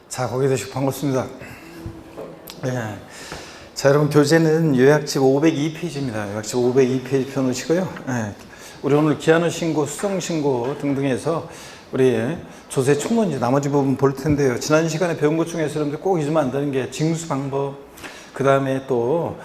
자, 보게 되시고 반갑습니다. 예. 자, 여러분, 교재는 요약집 502페이지입니다. 요약집 502페이지 펴놓으시고요. 예. 우리 오늘 기한후 신고, 수정 신고 등등해서 우리 조세 총론지 나머지 부분 볼 텐데요. 지난 시간에 배운 것 중에서 여러분들 꼭 잊으면 안 되는 게 징수 방법, 그 다음에 또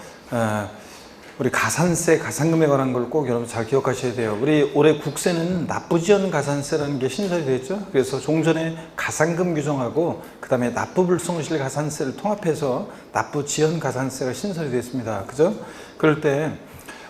우리 가산세, 가산금에 관한 걸 꼭 여러분 잘 기억하셔야 돼요. 우리 올해 국세는 납부지연 가산세라는 게 신설이 됐죠. 그래서 종전에 가산금 규정하고 그 다음에 납부불성실 가산세를 통합해서 납부지연 가산세가 신설이 됐습니다. 그죠? 그럴 때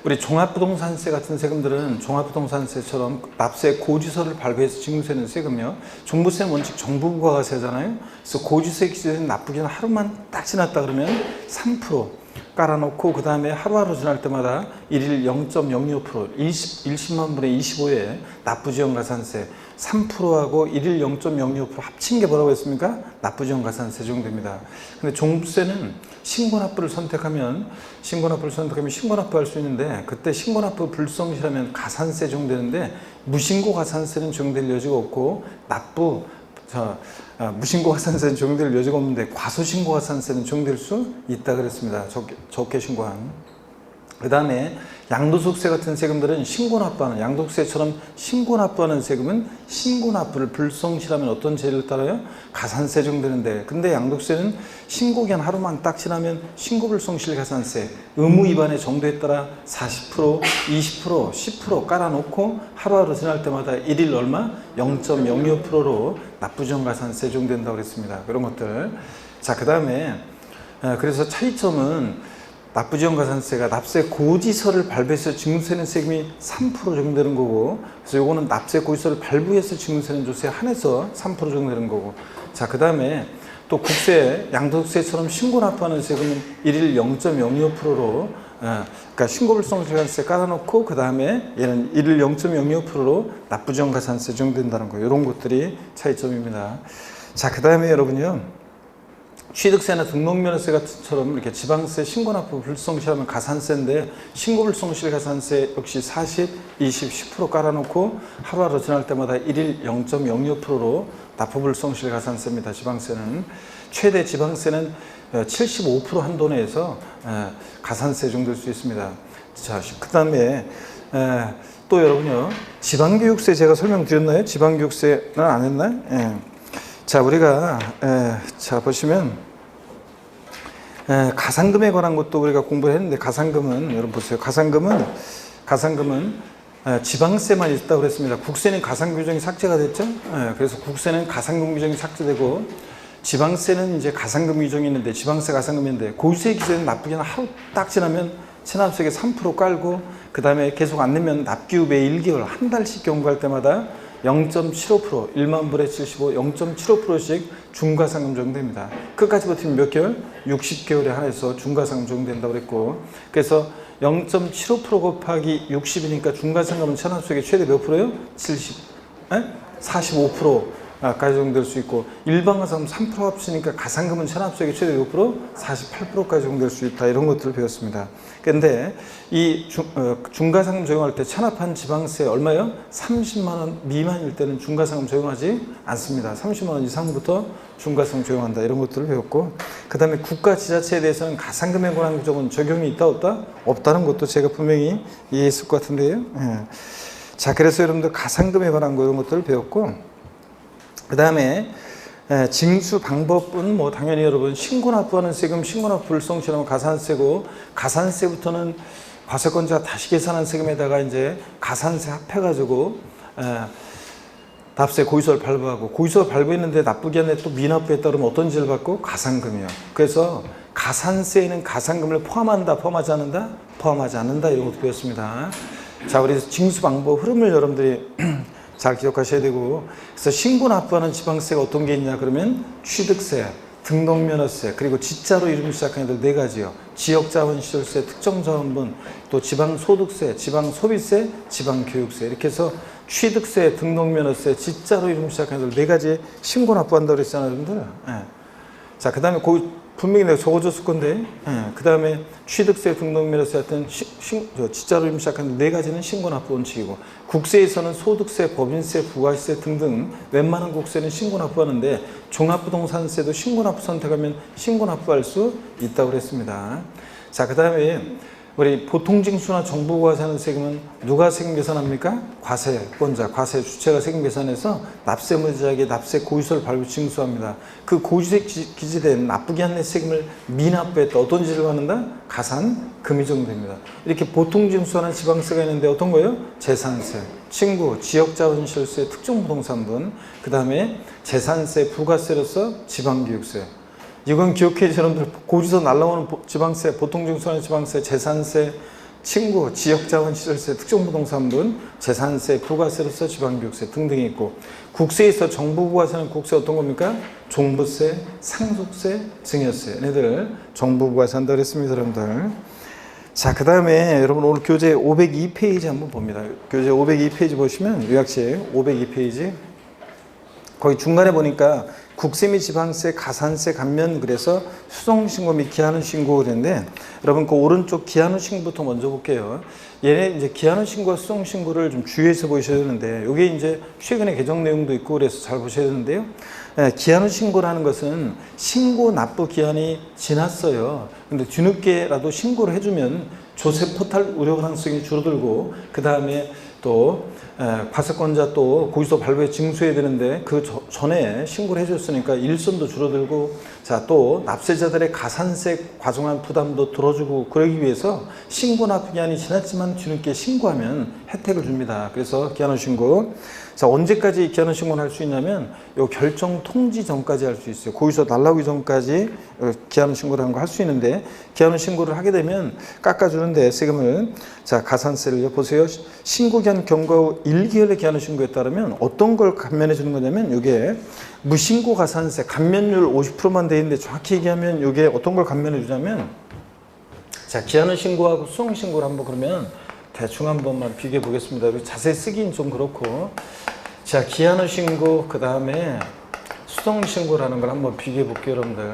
우리 종합부동산세 같은 세금들은 종합부동산세처럼 납세 고지서를 발부해서 징수세는 세금이요. 종부세는 원칙 정부 부과세잖아요. 그래서 고지세 기준에는 납부기간 하루만 딱 지났다 그러면 3% 깔아놓고 그 다음에 하루하루 지날 때마다 일일 0.025% 20만 분의 25에 납부지연 가산세 3%하고 일일 0.025% 합친 게 뭐라고 했습니까? 납부지연 가산세 적용됩니다. 근데 종부세는 신고납부를 선택하면 신고납부할 수 있는데 그때 신고납부 불성실하면 가산세 적용되는데 무신고 가산세는 적용될 여지가 없고 무신고 가산세는 적용될 여지가 없는데 과소신고 가산세는 적용될 수 있다 그랬습니다. 적게 신고한. 그 다음에 양도소득세 같은 세금들은 신고납부하는, 양도소득세처럼 신고납부하는 세금은 신고납부를 불성실하면 어떤 제를 따라요? 가산세 적용되는데, 근데 양도소득세는 신고기한 하루만 딱 지나면 신고불성실 가산세 의무 위반의 정도에 따라 40%, 20%, 10% 깔아놓고 하루하루 지날 때마다 일일 얼마? 0.025%로 납부지연 가산세 적용된다고 그랬습니다. 그런 것들. 자, 그 다음에 그래서 차이점은 납부지연 가산세가 납세 고지서를 발부해서 징수세는 세금이 3% 적용되는 거고, 그래서 요거는 납세 고지서를 발부해서 징수세는 조세에 한해서 3% 적용되는 거고. 자, 그 다음에 또 국세, 양도소득세처럼 신고납부하는 세금은 일일 0.025%로 그러니까 신고불성실 가산세 깔아놓고 그 다음에 얘는 일일 0.025%로 납부지연 가산세 적용된다는 거. 이런 것들이 차이점입니다. 자, 그 다음에 여러분요. 취득세나 등록면허세 같은처럼 이렇게 지방세 신고납부 불성실하면 가산세인데 신고불성실 가산세 역시 40, 20, 10% 깔아놓고 하루하루 지날 때마다 일일 0.025%로 납부불성실 가산세입니다. 지방세는 최대 지방세는 75% 한도 내에서 가산세 적용될 수 있습니다. 자, 그 다음에 또 여러분요, 지방교육세 제가 설명드렸나요? 지방교육세는 안 했나요? 예. 자, 우리가 자 보시면 가산금에 관한 것도 우리가 공부를 했는데, 가산금은 여러분 보세요. 가산금은 지방세만 있다고 그랬습니다. 국세는 가산 규정이 삭제가 됐죠. 그래서 국세는 가산금 규정이 삭제되고 지방세는 이제 가산금 규정이 있는데, 지방세 가산금인데 고유세 기준에는 납부기간 하루 딱 지나면 체납세액 3% 깔고 그 다음에 계속 안 내면 납기후 매 1개월 한 달씩 경과할 때마다 0.75% 1만 불에 75 0.75%씩 중과상금 적용됩니다. 끝까지 버티면 몇 개월? 60개월에 한해서 중과상금 적용된다고 그랬고, 그래서 0.75% 곱하기 60이니까 중과상금은 체납수익의 최대 몇 프로예요? 45%까지 적용될 수 있고, 일반 가산금 3% 합치니까 가산금은 체납수익의 최대 몇 프로? 48%까지 적용될 수 있다. 이런 것들을 배웠습니다. 그런데 이 중과상금 적용할 때 체납한 지방세 얼마예요? 30만 원 미만일 때는 중과상금 적용하지 않습니다. 30만 원 이상부터 중과상금 적용한다. 이런 것들을 배웠고, 그 다음에 국가 지자체에 대해서는 가산금에 관한 규정은 적용이 있다 없다? 없다는 것도 제가 분명히 이해했을 것 같은데요. 예. 자, 그래서 여러분들 가산금에 관한 거 이런 것들을 배웠고, 그 다음에 징수 방법은 뭐 당연히 여러분 신고납부하는 세금, 신고납부 불성실하면 가산세고, 가산세부터는 과세권자가 다시 계산한 세금에다가 이제 가산세 합해가지고 납세 고지서를 발부하고, 고지서 발부했는데 납부기한에 또 미납부했다 그러면 어떤 죄를 받고? 가산금이요. 그래서 가산세에는 가산금을 포함한다, 포함하지 않는다? 포함하지 않는다. 이런 것도 배웠습니다. 자, 우리 징수 방법 흐름을 여러분들이 잘 기억하셔야 되고, 그래서 신고납부하는 지방세가 어떤 게 있냐 그러면 취득세, 등록면허세, 그리고 지자로 이름 시작하는 애들 4가지요. 지역자원시설세, 특정자원분, 또 지방소득세, 지방소비세, 지방교육세, 이렇게 해서 취득세, 등록면허세, 지자로 이름 시작하는 애들 4가지 신고납부한다고 그랬잖아요, 여러분들. 자, 그 다음에 분명히 내가 적어줬을 건데, 그 다음에 취득세 등록면에서 하여튼 지자로 시작하는 네 가지는 신고납부 원칙이고, 국세에서는 소득세, 법인세, 부가세 등등 웬만한 국세는 신고납부하는데 종합부동산세도 신고납부 선택하면 신고납부할 수 있다고 그랬습니다. 자, 그 다음에 우리 보통징수나 정부가 하는 세금은 누가 세금 계산합니까? 과세권자, 과세 주체가 세금 계산해서 납세무자에게 납세 고지서를 발부 징수합니다. 그 고지서에 기재된 납부기한 내 세금을 미납부했다. 어떤 지를 받는다? 가산, 금이 적용됩니다. 이렇게 보통징수하는 지방세가 있는데 어떤 거예요? 재산세, 친구, 지역자본시설세, 특정부동산분, 그 다음에 재산세, 부가세로서 지방교육세. 이건 기억해 주세요. 여러분들 고지서 날라오는 지방세, 보통징수하는 지방세, 재산세, 친구, 지역자원시설세, 특정부동산분, 재산세, 부가세로서 지방교육세 등등이 있고, 국세에서 정부 부과세는 국세 어떤 겁니까? 종부세, 상속세, 증여세. 얘네들 정부 부과세 한다고 했습니다, 여러분들. 자, 그 다음에 여러분 오늘 교재 502페이지 한번 봅니다. 교재 502페이지 보시면 요약식 502페이지 거기 중간에 보니까 국세 및 지방세, 가산세 감면 그래서 수송신고 및 기한후 신고 그랬는데 여러분 그 오른쪽 기한후 신고부터 먼저 볼게요. 얘네 이제 기한후 신고와 수송신고를 좀 주의해서 보셔야 되는데 이게 이제 최근에 개정 내용도 있고 그래서 잘 보셔야 되는데요. 기한후 신고라는 것은 신고 납부 기한이 지났어요. 근데 뒤늦게라도 신고를 해주면 조세 포탈 우려 가능성이 줄어들고 그 다음에 또 과세권자 또 고지서 발부에 징수해야 되는데 그 전에 신고를 해줬으니까 일손도 줄어들고 자 또 납세자들의 가산세 과정한 부담도 들어주고 그러기 위해서 신고 납부 기한이 지났지만 뒤늦게 신고하면 혜택을 줍니다. 그래서 기한후 신고 자 언제까지 기한후 신고를 할 수 있냐면 요 결정 통지 전까지 할 수 있어요. 고지서 날라오기 전까지 기한후 신고를 한 거 할 수 있는데 기한후 신고를 하게 되면 깎아주는데 세금을 자 가산세를 보세요. 신고기한 경과 후 1개월의 기한후 신고에 따르면 어떤 걸 감면해 주는 거냐면 이게 무신고 가산세 감면율 50%만 돼 있는데 정확히 얘기하면 이게 어떤 걸 감면해 주냐면 자 기한후 신고하고 수송 신고를 한번 그러면 대충 한 번만 비교해 보겠습니다. 자세히 쓰긴 좀 그렇고 자 기한후 신고 그 다음에 수송 신고라는 걸 한번 비교해 볼게요, 여러분들.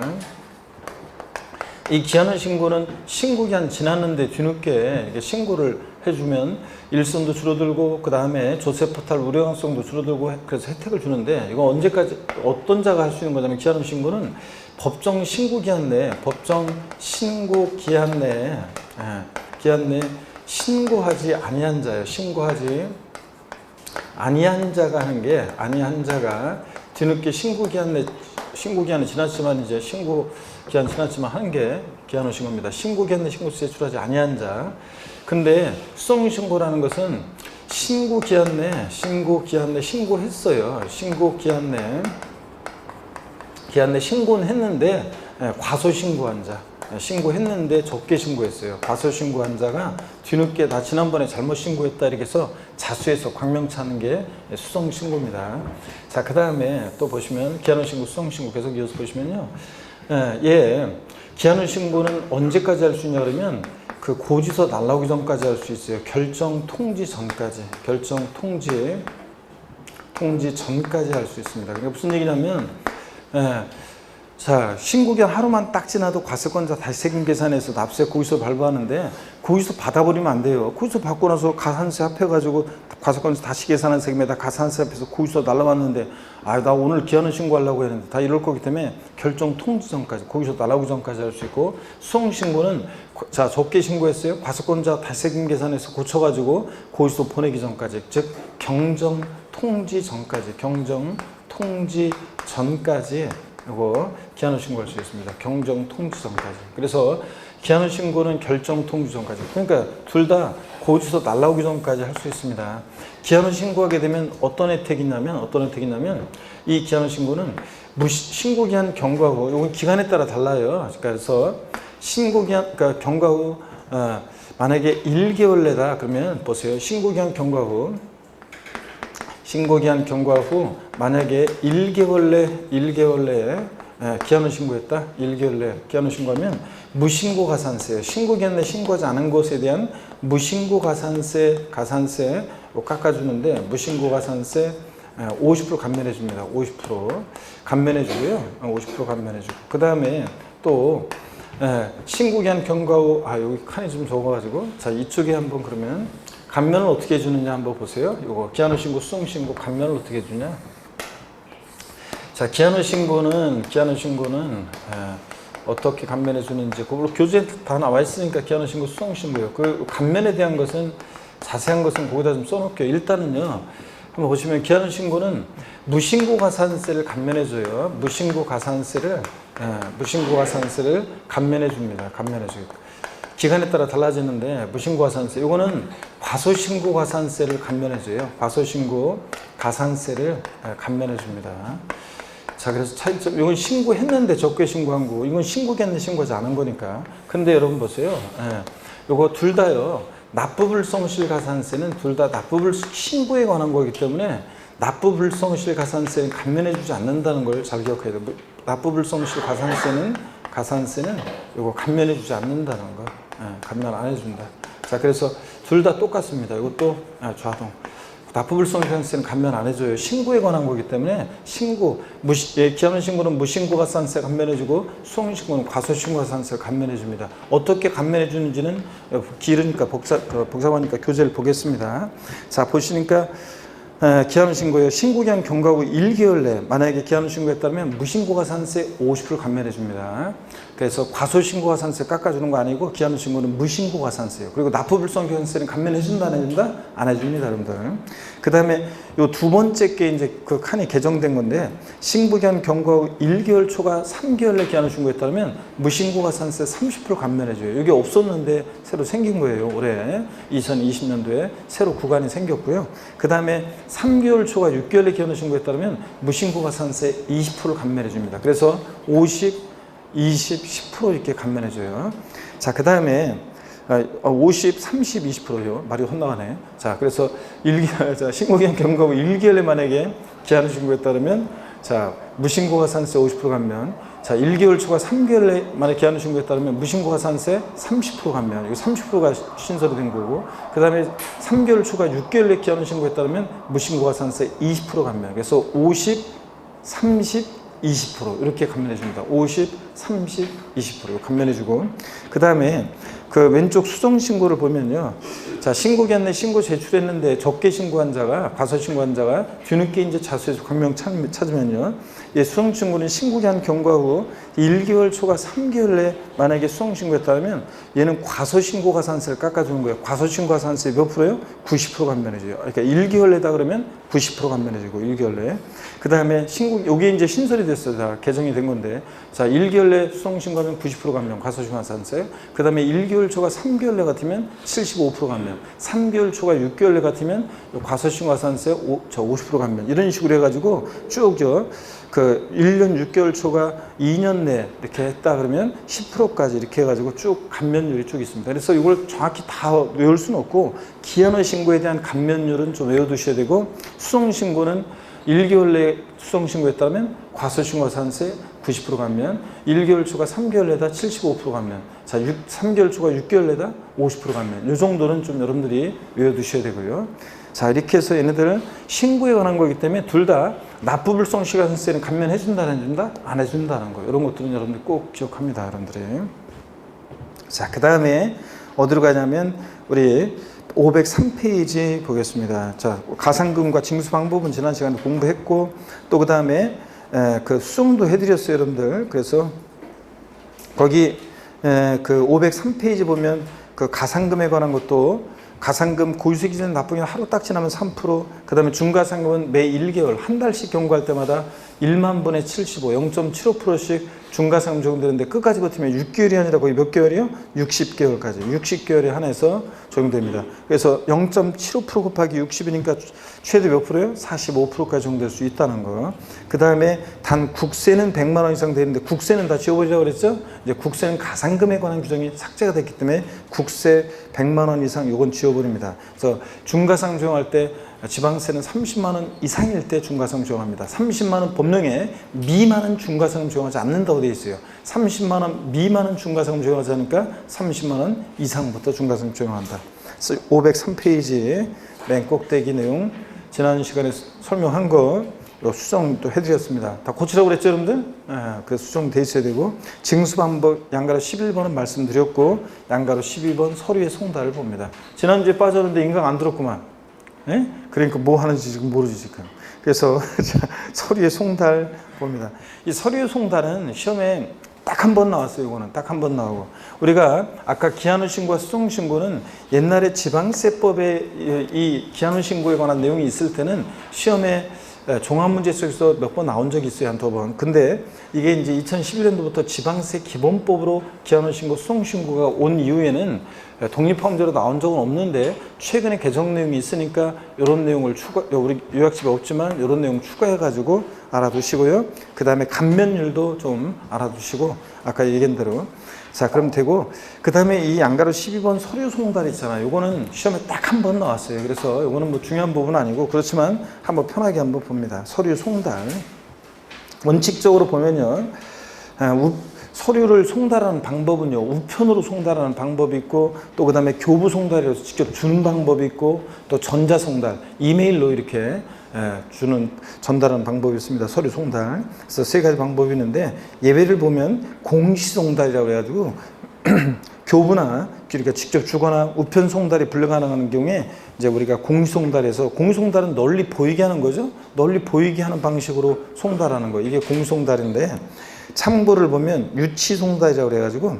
이 기한후 신고는 신고기한 지났는데 뒤늦게 이렇게 신고를 해주면 일손도 줄어들고 그 다음에 조세 포탈 우려 가능성도 줄어들고 그래서 혜택을 주는데 이거 언제까지 어떤 자가 할 수 있는 거냐면 기한후 신고는 법정 신고 기한 내 법정 신고 기한 내 신고하지 아니한 자예요. 신고하지 아니한 자가 하는 게 아니한 자가 뒤늦게 신고 기한이 지났지만 이제 신고 기한 지났지만 하는 게 기한후 신고입니다. 신고 기한 내 신고세 제출하지 아니한 자. 근데 수송 신고라는 것은 신고 기한 내 신고했어요. 신고 기한 내 신고는 했는데 과소 신고한 자. 신고했는데 적게 신고했어요. 과소 신고한 자가 뒤늦게 나 지난번에 잘못 신고했다 이렇게 해서 자수해서 광명차는 게 수송 신고입니다. 자, 그 다음에 또 보시면 기한후 신고, 수송 신고 계속 이어서 보시면요. 기한후 신고는 언제까지 할 수 있냐 그러면 그 고지서 날라오기 전까지 할 수 있어요. 결정 통지 전까지. 결정 통지 전까지 할 수 있습니다. 그러니까 무슨 얘기냐면 자, 신고기한 하루만 딱 지나도 과세권자 다시 세금 계산해서 납세 고지서 발부하는데 고지서 받아버리면 안 돼요. 고지서 받고 나서 가산세 합해가지고 과세권자 다시 계산한 세금에다 가산세 합해서 고지서 날라왔는데 나 오늘 기한후 신고하려고 했는데 다 이럴 거기 때문에 결정 통지 전까지 고지서 날라오기 전까지 할 수 있고 수송 신고는 자 적게 신고했어요. 과세권자 다시 세금 계산해서 고쳐가지고 고지서 보내기 전까지 즉 경정 통지 전까지 이거 기한후 신고할 수 있습니다. 경정 통지 전까지. 그래서 기한후 신고는 결정 통지 전까지. 그러니까 둘 다 고지서 날라오기 전까지 할 수 있습니다. 기한후 신고하게 되면 어떤 혜택이 있냐면 이 기한후 신고는 신고기한 경과 후 이건 기간에 따라 달라요. 그래서 신고기한 그러니까 경과 후 만약에 1개월 내다 그러면 보세요. 신고기한 경과 후 만약에 1개월 내에 기한후 신고했다. 1개월 내에 기한후 신고하면 무신고 가산세예요. 신고기한 내 신고하지 않은 것에 대한 무신고 가산세 깎아주는데 무신고 가산세 50% 감면해 줍니다. 50% 감면해 주고요. 50% 감면해 주고 그 다음에 또 신고기한 경과 후 여기 칸이 좀 적어가지고 자 이쪽에 한번 그러면 감면을 어떻게 해주느냐 한번 보세요. 요거 기한 후 신고, 수송 신고 감면을 어떻게 해주냐. 자 기한 후 신고는 어떻게 감면해 주는지 그걸로 교재에 다 나와 있으니까 기한 후 신고, 수송 신고요. 그 감면에 대한 것은 자세한 것은 거기다 좀 써놓을게요. 일단은요 한번 보시면 기한 후 신고는 무신고 가산세를 감면해 줘요. 무신고 가산세를 감면해 줍니다. 감면해 줘요. 기간에 따라 달라지는데 무신고 가산세 이거는 과소신고 가산세를 감면해 줘요. 과소신고 가산세를 감면해 줍니다. 자 그래서 차이점 이건 신고했는데 적게 신고한 거 이건 신고했는데 신고하지 않은 거니까. 근데 여러분 보세요. 요거 둘 다요. 납부불성실 가산세는 둘 다 납부불신고에 관한 거기 때문에 납부불성실 가산세는 감면해 주지 않는다는 걸 잘 기억해야 돼요. 납부불성실 가산세는 요거 감면해 주지 않는다는 거. 감면 안 해준다. 자 그래서 둘 다 똑같습니다. 이것도 좌동. 납부불성실 가산세는 감면 안 해줘요. 신고에 관한 거기 때문에 기한 후 신고는 무신고 가산세 감면해주고 수송신고는 과소신고 가산세를 감면해줍니다. 어떻게 감면해주는지는 길으니까 복잡하니까 교재를 보겠습니다. 자 보시니까 기한 후 신고요. 신고기한 경과 후 1개월 내 만약에 기한 후 신고했다면 무신고 가산세 50% 감면해 줍니다. 그래서 과소신고 가산세 깎아주는 거 아니고 기한 후 신고는 무신고 가산세예요. 그리고 납부불성 가산세는 감면해 준다 안 해준다? 안 해줍니다, 여러분들. 그 다음에 요 두 번째 게 이제 그 칸이 개정된 건데 신고기한 경과 후 1개월 초과 3개월 내 기한 후 신고했다면 무신고 가산세 30% 감면해 줘요. 이게 없었는데 새로 생긴 거예요. 올해 2020년도에 새로 구간이 생겼고요. 그 다음에 3개월 초과 6개월에 기한 후 신고에 따르면 무신고 가산세 20% 감면해 줍니다. 그래서 50, 20, 10% 이렇게 감면해 줘요. 자, 그 다음에 50, 30, 20%요. 말이 혼나가네. 자, 그래서 신고기한 경과 후 1개월에 만약에 기한 후 신고에 따르면 자, 무신고 가산세 50% 감면. 자, 1개월 초과 3개월에 만약 기한 후 신고에 따르면 무신고 가산세 30% 감면. 이거 30%가 신설이 된 거고. 그 다음에 3개월 초과 6개월에 기한 후 신고에 따르면 무신고 가산세 20% 감면. 그래서 50, 30, 20% 이렇게 감면해 줍니다. 50, 30, 20% 감면해 주고 그 다음에 그 왼쪽 수정 신고를 보면요. 자, 신고기한 내 신고 제출했는데 적게 신고한 자가 과소신고한 자가 뒤늦게 이제 자수해서 광명 찾으면요. 예, 수정 신고는 신고기한 경과 후 1개월 초과 3개월 내 만약에 수정 신고했다면 얘는 과소신고 가산세를 깎아주는 거예요. 과소신고 가산세 몇 프로요? 90% 감면해줘요. 그러니까 1개월 내다 그러면 90% 감면해주고 1개월 내. 그 다음에 요게 이제 신설이 됐어요. 자, 개정이 된 건데. 자, 1개월 내 수정 신고하면 90% 감면, 과소신고 가산세. 그 다음에 1개월 초과 3개월 내 같으면 75% 감면. 3개월 초과 6개월 내 같으면 과소신고 가산세 50% 감면. 이런 식으로 해가지고 쭉 그 1년 6개월 초과 2년 내 이렇게 했다 그러면 10%까지 이렇게 해가지고 쭉 감면율이 쭉 있습니다. 그래서 이걸 정확히 다 외울 수는 없고 기한 후 신고에 대한 감면율은 좀 외워두셔야 되고 수송 신고는 1개월 내에 수송 신고했다면 과소신고 가산세 90% 감면, 1개월 초과 3개월 내다 75% 감면, 자 3개월 초과 6개월 내다 50% 감면. 이 정도는 좀 여러분들이 외워두셔야 되고요. 자 이렇게 해서 얘네들은 신고에 관한 거기 때문에 둘 다 납부불성실 가산세는 감면해 준다 안 해준다? 안 해준다는 거. 이런 것들은 여러분들 꼭 기억합니다, 여러분들이. 자 그 다음에 어디로 가냐면 우리 503페이지 보겠습니다. 자 가상금과 징수 방법은 지난 시간에 공부했고 또 그 다음에 그 수정도 해드렸어요, 여러분들. 그래서 거기 그 503페이지 보면 그 가상금에 관한 것도 가상금 고유세 기준 납부기간 하루 딱 지나면 3%, 그 다음에 중가상금은 매 1개월 한 달씩 경과할 때마다 1만 분의 75, 0.75%씩 중가상금 적용되는데 끝까지 버티면 6개월이 아니라 거의 몇 개월이요? 60개월까지. 60개월에 한해서 적용됩니다. 그래서 0.75% 곱하기 60이니까 최대 몇 프로요? 45%까지 적용될 수 있다는 거. 그 다음에 단 국세는 100만 원 이상 되는데 국세는 다 지워버리라고 그랬죠? 이제 국세는 가상금에 관한 규정이 삭제가 됐기 때문에 국세 100만 원 이상 이건 지워버립니다. 그래서 중가상 적용할 때 지방세는 30만 원 이상일 때 중가상 적용합니다. 30만 원 법령에 미만은 중가상 적용하지 않는다고 되어 있어요. 30만 원 미만은 중가상 적용하지 않으니까 30만 원 이상부터 중가상 적용한다. 그래서 503페이지 맨 꼭대기 내용 지난 시간에 설명한 거 수정도 해드렸습니다. 다 고치라고 그랬죠, 여러분들? 그 수정돼 있어야 되고, 징수 방법 양가로 11번은 말씀드렸고, 양가로 12번 서류의 송달을 봅니다. 지난주에 빠졌는데 인강 안 들었구만. 예? 그러니까 뭐 하는지 지금 모르지, 지금. 그래서 서류의 송달 봅니다. 이 서류의 송달은 시험에 딱 한 번 나왔어요. 이거는 딱 한 번 나오고, 우리가 아까 기한후 신고와 수정 신고는 옛날에 지방세법에 이 기한후 신고에 관한 내용이 있을 때는 시험에 종합문제 속에서 몇 번 나온 적이 있어요. 한두 번. 근데 이게 이제 2011년도부터 지방세 기본법으로 기한후 신고, 수정 신고가 온 이후에는 독립범죄로 나온 적은 없는데 최근에 개정 내용이 있으니까 이런 내용을 우리 요약집에 없지만 이런 내용 추가해가지고 알아두시고요. 그 다음에 감면율도 좀 알아두시고, 아까 얘기한 대로. 자, 그럼 되고, 그 다음에 이 양가로 12번 서류 송달 있잖아요. 요거는 시험에 딱 한 번 나왔어요. 그래서 요거는 뭐 중요한 부분은 아니고, 그렇지만 한번 편하게 한번 봅니다. 서류 송달. 원칙적으로 보면요, 서류를 송달하는 방법은요, 우편으로 송달하는 방법이 있고, 또 그 다음에 교부 송달이라서 직접 주는 방법이 있고, 또 전자 송달, 이메일로 이렇게 전달하는 방법이 있습니다. 서류 송달. 그래서 세 가지 방법이 있는데, 예배를 보면 공시 송달이라고 해가지고 교부나 그러니까 직접 주거나 우편 송달이 불가능한 경우에 이제 우리가 공시 송달에서, 공시 송달은 널리 보이게 하는 거죠. 널리 보이게 하는 방식으로 송달하는 거, 이게 공시 송달인데, 참고를 보면 유치 송달이라고 해가지고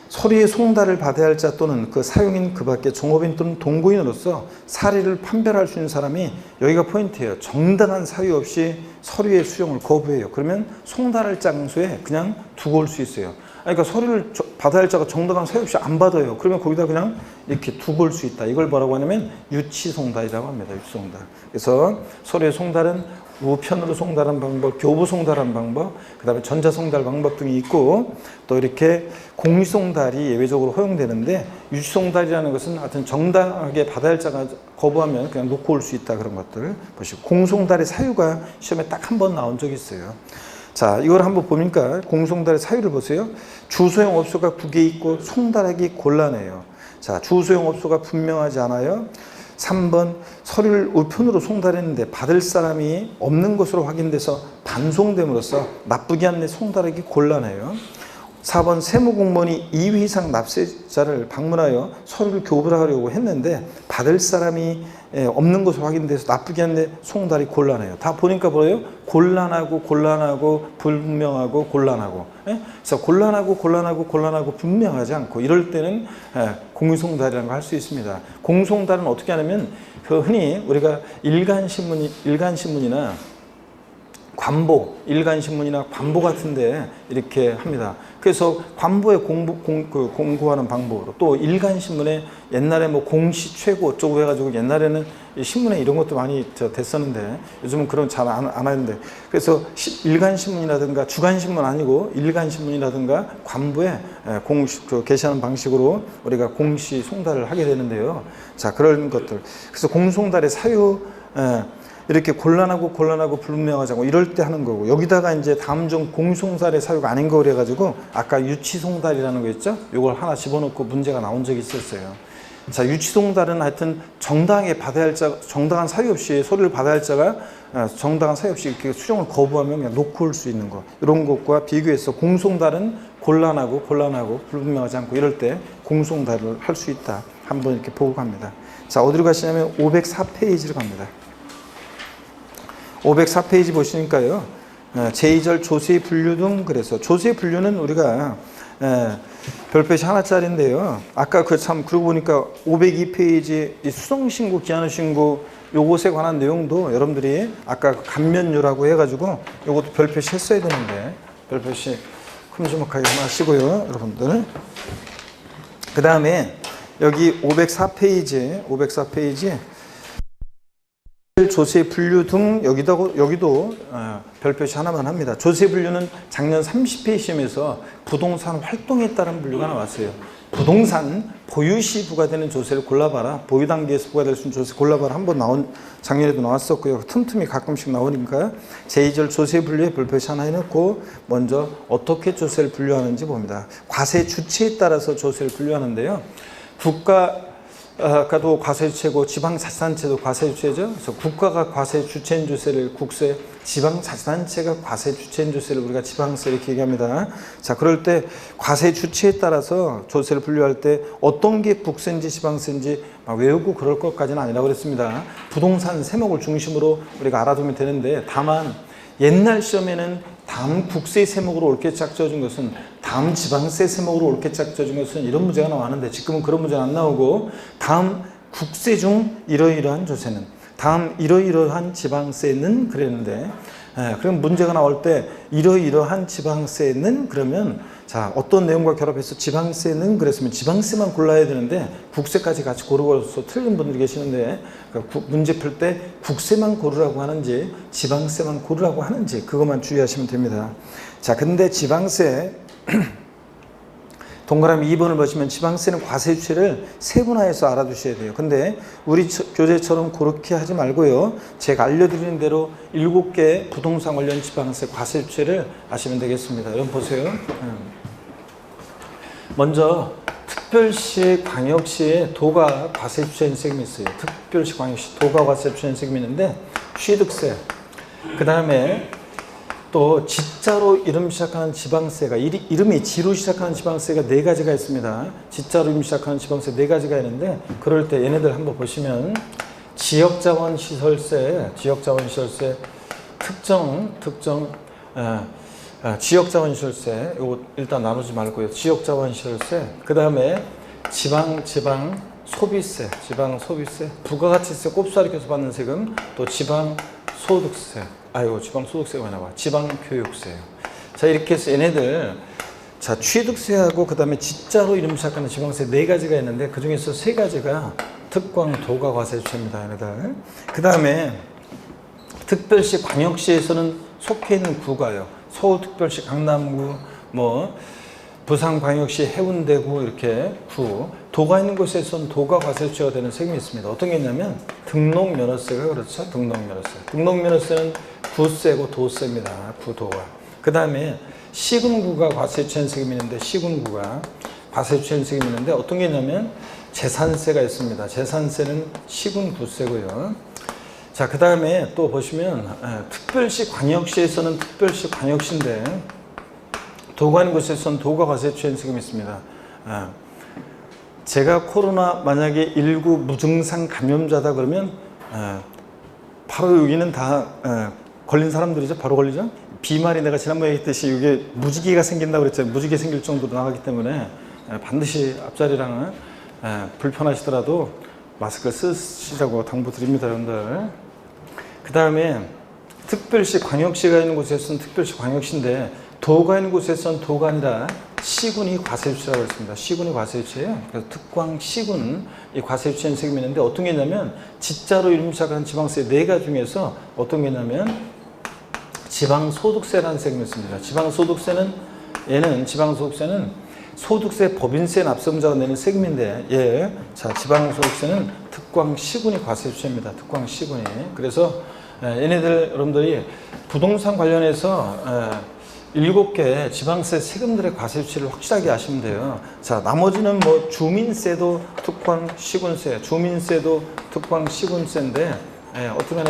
서류의 송달을 받아야 할 자 또는 그 사용인 그 밖에 종업인 또는 동거인으로서 사리를 판별할 수 있는 사람이, 여기가 포인트예요. 정당한 사유 없이 서류의 수용을 거부해요. 그러면 송달할 장소에 그냥 두고 올 수 있어요. 그러니까 서류를 받아야 할 자가 정당한 사유 없이 안 받아요. 그러면 거기다 그냥 이렇게 두고 올 수 있다. 이걸 뭐라고 하냐면 유치 송달이라고 합니다. 유치 송달. 그래서 서류의 송달은 우편으로 송달하는 방법, 교부 송달하는 방법, 그 다음에 전자 송달 방법 등이 있고, 또 이렇게 공시 송달이 예외적으로 허용되는데, 유치 송달이라는 것은 하여튼 정당하게 받아야 할 자가 거부하면 그냥 놓고 올 수 있다. 그런 것들 보시고, 공송달의 사유가 시험에 딱 한 번 나온 적이 있어요. 자, 이걸 한번 보니까 공송달의 사유를 보세요. 주소용 업소가 국에 있고 송달하기 곤란해요. 자, 주소용 업소가 분명하지 않아요. 3번, 서류를 우편으로 송달했는데 받을 사람이 없는 것으로 확인돼서 반송됨으로써 나쁘게 안내 송달하기 곤란해요. 4번, 세무공무원이 2회 이상 납세자를 방문하여 서류를 교부하려고 했는데 받을 사람이 없는 것으로 확인돼서 나쁘게 안내 송달이 곤란해요. 다 보니까 뭐예요? 곤란하고 불분명하고 곤란하고. 그래서 곤란하고 분명하지 않고, 이럴 때는 공유송달이라는 걸 할 수 있습니다. 공송달은 어떻게 하냐면, 그 흔히 우리가 일간신문이나 관보, 일간신문이나 관보 같은데 이렇게 합니다. 그래서 관보에 공고하는 방법으로, 또 일간신문에 옛날에 뭐 공시 최고 어쩌고 해가지고 옛날에는 신문에 이런 것도 많이 됐었는데 요즘은 그런 잘 안 하는데, 그래서 일간신문이라든가 주간신문 아니고 일간신문이라든가 관보에 게시하는 방식으로 우리가 공시 송달을 하게 되는데요. 자, 그런 것들. 그래서 공송달의 사유, 이렇게 곤란하고 불분명하지 않고 이럴 때 하는 거고, 여기다가 이제 다음 중 공송달의 사유가 아닌 거 그래가지고 아까 유치송달이라는 거 있죠? 이걸 하나 집어넣고 문제가 나온 적이 있었어요. 자, 유치송달은 하여튼 정당하게 받아야 할 자, 정당한 사유 없이 서류를 받아야 할 자가 정당한 사유 없이 이렇게 수정을 거부하면 그냥 놓고 올 수 있는 거, 이런 것과 비교해서 공송달은 곤란하고 불분명하지 않고 이럴 때 공송달을 할 수 있다. 한번 이렇게 보고 갑니다. 자, 어디로 가시냐면 504페이지로 갑니다. 504페이지 보시니까요, 제2절 조세 분류 등, 그래서 조세 분류는 우리가 별표시 하나짜리인데요. 아까 그러고 보니까 502페이지 이 수정신고, 기한후신고 요것에 관한 내용도 여러분들이 아까 감면유라고 해가지고 요것도 별표시 했어야 되는데, 별표시 큼지막하게 하시고요, 여러분들. 그 다음에 여기 504페이지 조세 분류 등, 여기도 별표시 하나만 합니다. 조세 분류는 작년 30회 시험에서 부동산 활동에 따른 분류가 나왔어요. 부동산 보유시 부과되는 조세를 골라봐라, 보유 단계에서 부과될 수 있는 조세 골라봐라, 한번 작년에도 나왔었고요. 틈틈이 가끔씩 나오니까 제2절 조세 분류에 별표시 하나 해놓고 먼저 어떻게 조세를 분류하는지 봅니다. 과세 주체에 따라서 조세를 분류하는데요. 국가도 과세 주체고 지방자치단체도 과세 주체죠. 그래서 국가가 과세 주체인 조세를 국세, 지방자치단체가 과세 주체인 조세를 우리가 지방세 이렇게 얘기합니다. 자, 그럴 때 과세 주체에 따라서 조세를 분류할 때 어떤 게 국세인지 지방세인지 막 외우고 그럴 것까지는 아니라고 그랬습니다. 부동산 세목을 중심으로 우리가 알아두면 되는데, 다만 옛날 시험에는 다음 국세 세목으로 옳게 짝져준 것은, 다음 지방세 세목으로 옳게 짝져준 것은 이런 문제가 나왔는데, 지금은 그런 문제는 안 나오고 다음 국세 중 이러이러한 조세는, 다음 이러이러한 지방세는 그랬는데, 그럼 문제가 나올 때 이러이러한 지방세는 그러면 자, 어떤 내용과 결합해서 지방세는 그랬으면 지방세만 골라야 되는데 국세까지 같이 고르고서 틀린 분들이 계시는데, 그러니까 문제 풀 때 국세만 고르라고 하는지 지방세만 고르라고 하는지 그것만 주의하시면 됩니다. 자, 근데 지방세 동그라미 2번을 보시면 지방세는 과세 주체를 세분화해서 알아두셔야 돼요. 근데 우리 교재처럼 그렇게 하지 말고요. 제가 알려드리는 대로 7개 부동산 관련 지방세 과세 주체를 아시면 되겠습니다. 여러분 보세요. 먼저 특별시, 광역시에 도가 과세 주체인 세금이 있어요. 특별시, 광역시 도가 과세 주체인 세금이 있는데, 취득세, 그 다음에 또 지자로 이름 시작하는 지방세가, 이름이 지로 시작하는 지방세가 4가지가 있습니다. 지자로 이름 시작하는 지방세 4가지가 있는데, 그럴 때 얘네들 한번 보시면 지역자원시설세, 지역자원시설세, 이거 일단 나누지 말고요. 지역자원시설세, 그 다음에 지방소비세, 부가가치세 꼽사리 껴서 받는 세금, 또 지방소득세, 지방소득세가 나와. 지방교육세요. 자, 이렇게 해서 얘네들, 자, 취득세하고 그 다음에 지자로 이름 시작하는 지방세 4가지가 있는데, 그 중에서 3가지가 특광도가 과세주체입니다. 얘네들. 그 다음에 특별시, 광역시에서는 속해 있는 구가요. 서울특별시, 강남구, 부산광역시, 해운대구 이렇게 구, 도가 있는 곳에서는 도가 과세주체가 되는 세금이 있습니다. 어떤 게 있냐면 등록면허세가 그렇죠. 등록면허세는 구세고 도세입니다. 구도가. 그 다음에 시군구가 과세주체인 세금이 있는데, 시군구가 과세주체인 세금이 있는데 어떤 게 있냐면 재산세가 있습니다. 재산세는 시군구세고요. 자, 그 다음에 또 보시면 특별시, 광역시에서는 특별시, 광역시인데 도가 있는 곳에서는 도가 과세주체인 세금이 있습니다. 제가 코로나 만약에 19 무증상 감염자다 그러면 바로 여기는 다 걸린 사람들이죠. 바로 걸리죠. 비말이 내가 지난번에 얘기했듯이 이게 무지개가 생긴다고 그랬잖아요. 무지개 생길 정도로 나가기 때문에 반드시 앞자리랑은 불편하시더라도 마스크를 쓰시라고 당부드립니다, 여러분들. 그 다음에 특별시, 광역시가 있는 곳에서는 특별시, 광역시인데 도가 있는 곳에서는 도가 아니라 시군이 과세주체라고 했습니다. 시군이 과세주체예요. 그래서 특광, 시군, 이 과세주체인 세금이 있는데 어떤 게 있냐면 지자로 이름 시작하는 지방세 4가지 중에서 어떤 게 있냐면 지방소득세라는 세금이 있습니다. 지방소득세는 소득세 법인세 납세자가 내는 세금인데, 자, 지방소득세는 특광, 시군이 과세주체입니다. 특광, 시군이. 그래서 얘네들 여러분들이 부동산 관련해서 7개 지방세 세금들의 과세주체를 확실하게 아시면 돼요. 자, 나머지는 주민세도 특광, 시군세, 주민세도 특광, 시군세인데 어떻게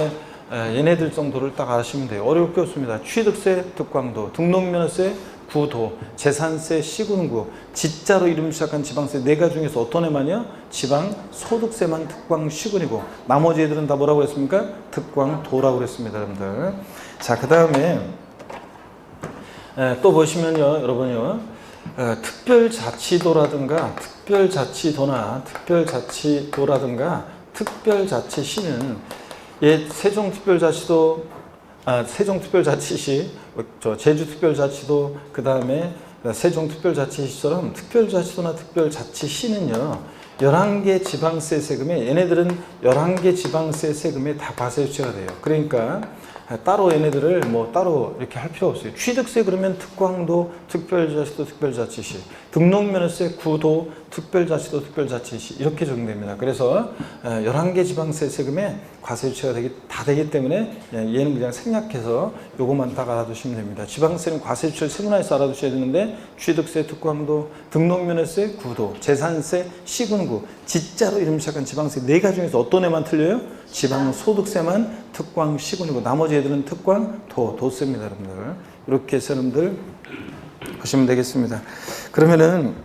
얘네들 정도를 딱 아시면 돼요. 어려울 게 없습니다. 취득세, 특광도, 등록면허세, 구도, 재산세, 시군구, 지자로 이름 시작한 지방세 4가지 중에서 어떤 애만요? 지방소득세만 특광, 시군이고 나머지 애들은 다 뭐라고 했습니까? 특광도라고 그랬습니다, 여러분들. 자, 그 다음에 또 보시면요, 여러분요, 특별자치도라든가 특별자치시는 세종특별자치시, 제주특별자치도, 그 다음에 세종특별자치시처럼 특별자치도나 특별자치시는요 11개 지방세 세금에, 얘네들은 11개 지방세 세금에 다 과세주체가 돼요. 그러니까 따로 얘네들을 따로 이렇게 할 필요 없어요. 취득세 그러면 특광도, 특별자치도, 특별자치시, 등록면허세, 구도, 특별자치도, 특별자치시 이렇게 적용됩니다. 그래서 11개 지방세 세금에 과세주체가 다 되기 때문에 얘는 그냥 생략해서 요것만 딱 알아두시면 됩니다. 지방세는 과세주체를 세분화해서 알아두셔야 되는데 취득세, 특광도, 등록면허세, 구도, 재산세, 시군구, 지자로 이름 시작한 지방세 4가지 중에서 어떤 애만 틀려요? 지방소득세만 특광 시군이고 나머지 애들은 특광 도세입니다, 여러분들. 이렇게 해서 여러분들 보시면 되겠습니다. 그러면은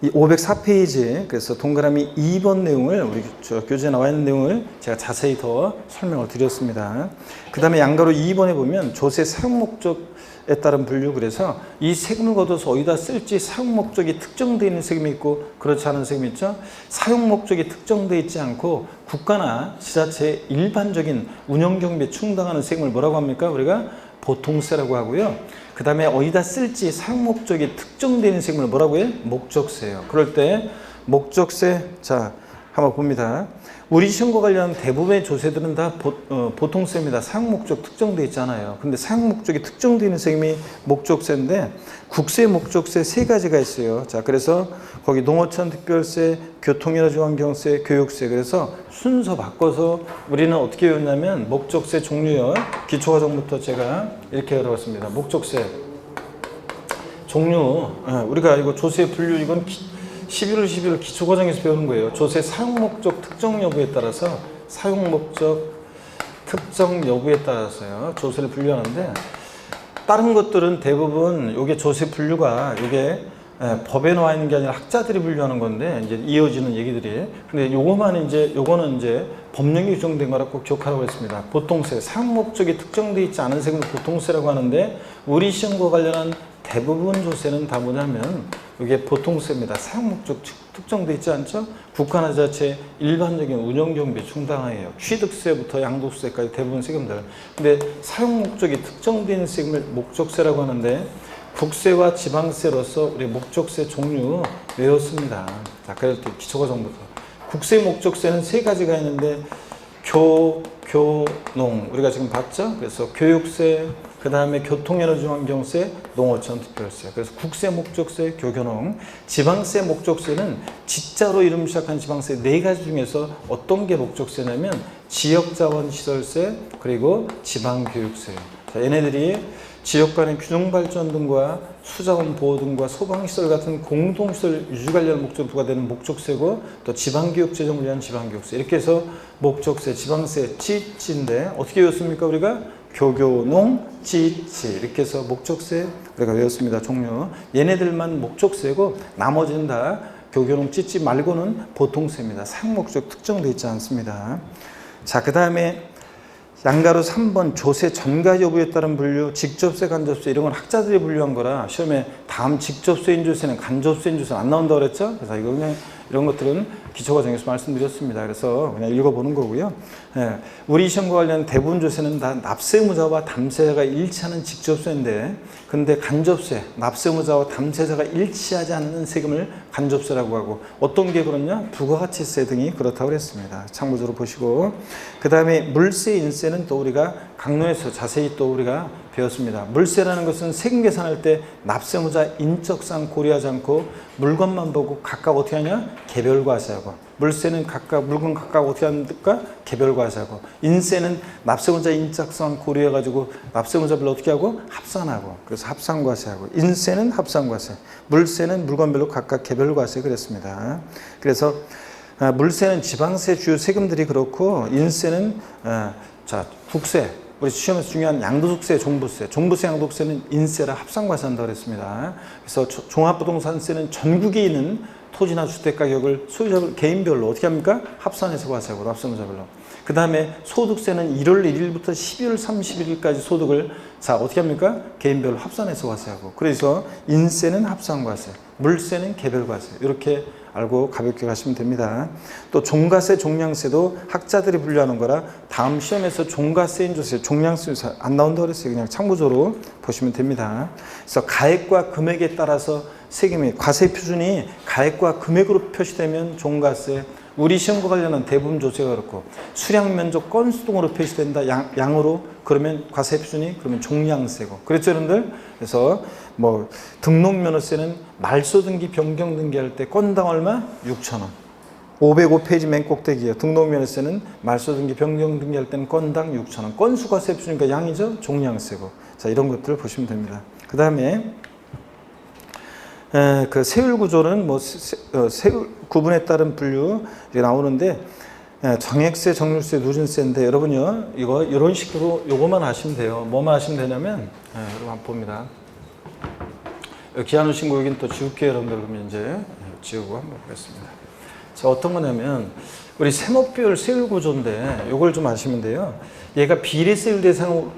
이 504페이지 그래서 동그라미 2번 내용을 우리 교재에 나와 있는 내용을 제가 자세히 더 설명을 드렸습니다. 그 다음에 양가로 2번에 보면 조세 사용 목적에 따른 분류 그래서 이 세금을 걷어서 어디다 쓸지 사용 목적이 특정되어 있는 세금이 있고 그렇지 않은 세금이 있죠. 사용 목적이 특정되어 있지 않고 국가나 지자체의 일반적인 운영 경비에 충당하는 세금을 뭐라고 합니까? 우리가 보통세라고 하고요. 그 다음에 어디다 쓸지 사용 목적이 특정되는 세금을 뭐라고 해요? 목적세예요. 그럴 때 목적세 자 한번 봅니다. 우리 시험과 관련한 대부분의 조세들은 다 보통세입니다. 사용 목적 특정되어 있잖아요. 근데 사용 목적이 특정되는 세금이 목적세인데 국세, 목적세 세 가지가 있어요. 자, 그래서 거기 농어촌 특별세, 교통에너지환경세, 교육세 그래서 순서 바꿔서 우리는 어떻게 외웠냐면 목적세 종류요. 기초과정부터 제가 이렇게 열어봤습니다. 목적세 종류 우리가 이거 조세 분류 이건 11월 기초과정에서 배우는 거예요. 조세 사용 목적 특정 여부에 따라서 사용 목적 특정 여부에 따라서요. 조세를 분류하는데 다른 것들은 대부분 요게 조세 분류가 요게 법에 나와 있는 게 아니라 학자들이 분류하는 건데 이제 이어지는 얘기들이 근데 요거는 이제 법령이 규정된 거라 꼭 기억하라고 했습니다. 보통세 사용 목적이 특정되어 있지 않은 세금을 보통세라고 하는데 우리 시험과 관련한 대부분 조세는 다 뭐냐면 이게 보통세입니다. 사용 목적 특정되어 있지 않죠? 국가나 지자체 일반적인 운영 경비 충당하여요. 취득세부터 양도세까지 대부분 세금들. 근데 사용 목적이 특정되는 세금을 목적세라고 하는데 국세와 지방세로서 우리 목적세 종류 외웠습니다. 자, 그래서 기초과정부터 국세 목적세는 세 가지가 있는데 교농 우리가 지금 봤죠? 그래서 교육세 그 다음에 교통에너지환경세, 농어촌 특별세. 그래서 국세 목적세, 교교농. 지방세 목적세는 지자로 이름 시작한 지방세 네 가지 중에서 어떤 게 목적세냐면 지역자원시설세 그리고 지방교육세. 자, 얘네들이 지역 간의 균형발전 등과 수자원 보호 등과 소방시설 같은 공동시설 유지 관련 목적으로 부과되는 목적세고 또 지방교육 제정을 위한 지방교육세. 이렇게 해서 목적세, 지방세, 지인데 어떻게 외웠습니까? 우리가 교교농, 지치 이렇게 해서 목적세 우리가 외웠습니다. 종류. 얘네들만 목적세고 나머지는 다 교교농, 지치 말고는 보통세입니다. 사용 목적 특정되어 있지 않습니다. 자, 그 다음에 양가로 3번 조세 전가 여부에 따른 분류, 직접세, 간접세 이런 건 학자들이 분류한 거라 시험에 다음 직접세인 조세는 간접세인 조세는 안 나온다고 그랬죠? 그래서 이거 그냥 이런 것들은 기초과정에서 말씀드렸습니다. 그래서 그냥 읽어보는 거고요. 예, 우리 시험과 관련 대부분 조세는 다 납세무자와 담세자가 일치하는 직접세인데 근데 간접세, 납세무자와 담세자가 일치하지 않는 세금을 간접세라고 하고 어떤 게 그렇냐? 부가가치세 등이 그렇다고 그랬습니다. 참고적으로 보시고 그 다음에 물세, 인세는 또 우리가 강론에서 자세히 또 우리가 배웠습니다. 물세라는 것은 세금 계산할 때 납세무자 인적상 고려하지 않고 물건만 보고 각각 어떻게 하냐? 개별과세하고 물세는 각각 물건 각각 어떻게 합니까? 개별과세하고 인세는 납세무자 인적상 고려해가지고 납세무자별로 어떻게 하고? 합산하고 그래서 합산과세하고 인세는 합산과세 물세는 물건별로 각각 개별과세 그랬습니다. 그래서 물세는 지방세 주요 세금들이 그렇고 인세는 자 국세 우리 시험에서 중요한 양도소득세, 종부세, 양도소득세는 인세라 합산과세한다고 그랬습니다. 그래서 종합부동산세는 전국에 있는 토지나 주택 가격을 소유자 개인별로 어떻게 합니까? 합산해서 과세하고 납세무자별로. 그 다음에 소득세는 1월 1일부터 12월 31일까지 소득을 자 어떻게 합니까? 개인별로 합산해서 과세하고. 그래서 인세는 합산과세, 물세는 개별과세 이렇게 알고 가볍게 가시면 됩니다. 또 종가세, 종량세도 학자들이 분류하는 거라 다음 시험에서 종가세인 조세, 종량세 안 나온다고 그랬어요. 그냥 참고적으로 보시면 됩니다. 그래서 가액과 금액에 따라서 세금이 과세 표준이 가액과 금액으로 표시되면 종가세, 우리 시험과 관련한 대부분 조세가 그렇고 수량, 면적, 건수 등으로 표시된다. 양으로 그러면 과세 표준이 그러면 종량세고 그랬죠, 여러분들? 그래서 뭐 등록면허세는 말소 등기, 변경 등기할 때 건당 얼마? 6,000원. 505페이지 맨 꼭대기에 등록면허세는 말소 등기, 변경 등기할 때는 건당 6,000원. 건수 과세 표준이니까 양이죠, 종량세고. 자, 이런 것들을 보시면 됩니다. 그 다음에 그 세율 구조는 뭐 세율 구분에 따른 분류 나오는데 정액세, 정률세, 누진세인데 여러분요 이거 이런 식으로 요거만 하시면 돼요. 뭐만 하시면 되냐면 여러분 한번 봅니다. 기한후 신고 여기는 또 지울게요 여러분들. 그러면 이제 지우고 한번 보겠습니다. 자, 어떤 거냐면 우리 세목별 세율 구조인데 요걸 좀 아시면 돼요. 얘가 비례세율 대상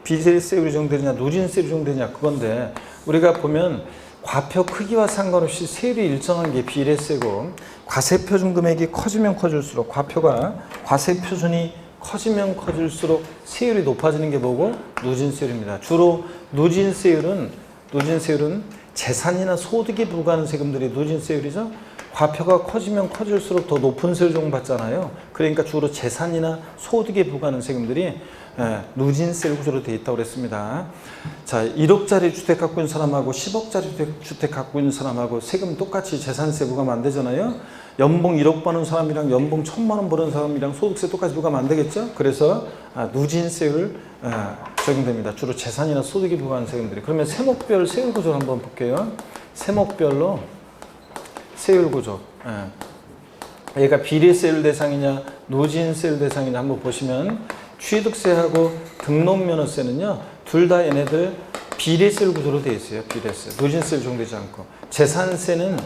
비례세율이 정되느냐 누진세율이 정되느냐 그건데 우리가 보면 과표 크기와 상관없이 세율이 일정한 게 비례세고 과세표준 금액이 커지면 커질수록 과세표준이 커지면 커질수록 세율이 높아지는 게 뭐고? 누진세율입니다. 주로 누진세율은 재산이나 소득에 부과하는 세금들이 누진세율이죠. 과표가 커지면 커질수록 더 높은 세율 적용받잖아요. 그러니까 주로 재산이나 소득에 부과하는 세금들이 누진세율 구조로 되어 있다고 그랬습니다. 자, 1억짜리 주택 갖고 있는 사람하고 10억짜리 주택 갖고 있는 사람하고 세금 똑같이 재산세 부과하면 안 되잖아요. 연봉 1억 버는 사람이랑 연봉 1,000만 원 버는 사람이랑 소득세 똑같이 부과하면 안 되겠죠. 그래서 누진세율 적용됩니다. 주로 재산이나 소득에 부과하는 세금들이. 그러면 세목별 세율 구조를 한번 볼게요. 세목별로 세율 구조. 얘가 비례세율 대상이냐 누진세율 대상이냐 한번 보시면 취득세하고 등록면허세는요 둘 다 얘네들 비례세율 구조로 되어 있어요. 비례세. 누진세율 적용되지 않고. 재산세는